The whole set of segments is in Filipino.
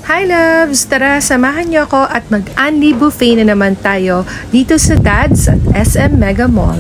Hi loves! Tara, samahan niyo ako at mag-unli buffet na naman tayo dito sa Dad's at SM Mega Mall.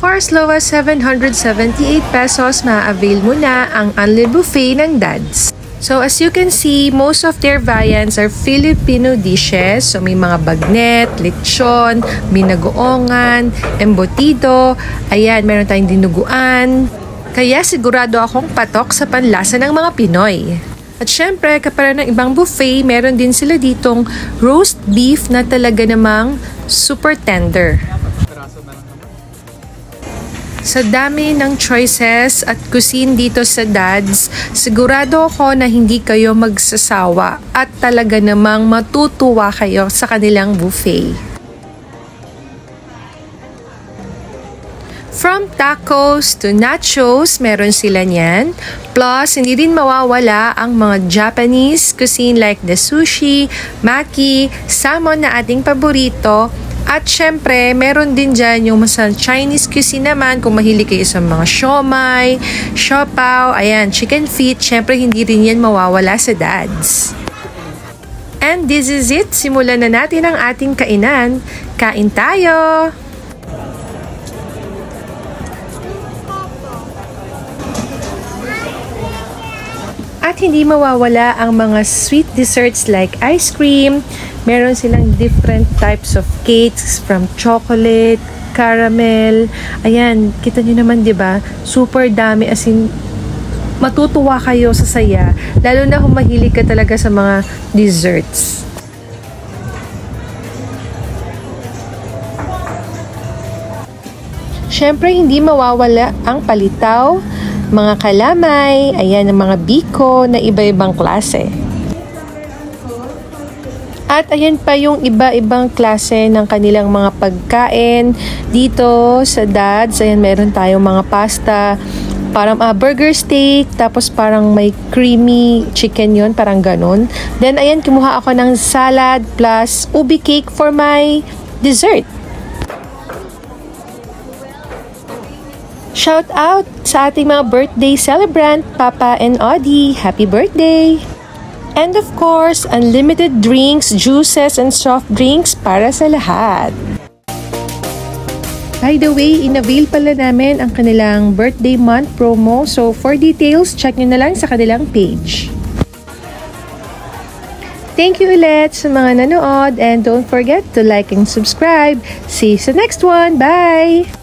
For as low as 778 pesos, ma-avail mo na ang unli buffet ng Dad's. So as you can see, most of their viands are Filipino dishes. So may mga bagnet, lechon, binagoongan, embutido, ayan, meron tayong dinuguan. Kaya sigurado akong patok sa panlasa ng mga Pinoy. At syempre, kapara ng ibang buffet, meron din sila ditong roast beef na talaga namang super tender. Sa dami ng choices at cuisine dito sa Dad's, sigurado ako na hindi kayo magsasawa at talaga namang matutuwa kayo sa kanilang buffet. From tacos to nachos, meron sila niyan. Plus, hindi rin mawawala ang mga Japanese cuisine like the sushi, maki, salmon na ating paborito. At syempre, meron din dyan yung sa Chinese cuisine naman kung mahilig kayo sa mga siomai, siopaw, ayan, chicken feet. Syempre, hindi rin yan mawawala sa Dad's. And this is it. Simulan na natin ang ating kainan. Kain tayo! At hindi mawawala ang mga sweet desserts like ice cream. Meron silang different types of cakes from chocolate, caramel. Ayan, kita nyo naman 'di ba? Super dami, as in matutuwa kayo sa saya. Lalo na kung mahilig ka talaga sa mga desserts. Syempre, hindi mawawala ang palitaw, mga kalamay, ayan ang mga biko na iba-ibang klase. At ayan pa yung iba-ibang klase ng kanilang mga pagkain dito sa Dad's. Ayan, meron tayong mga pasta, parang burger steak, tapos parang may creamy chicken yun, parang ganun. Then ayan, kumuha ako ng salad plus ubi cake for my dessert. Shout out sa ating mga birthday celebrant, Papa and Audie. Happy birthday! And of course, unlimited drinks, juices, and soft drinks para sa lahat. By the way, in-avail pala namin ang kanilang birthday month promo. So for details, check nyo na lang sa kanilang page. Thank you ulit sa mga nanood and don't forget to like and subscribe. See you sa next one. Bye!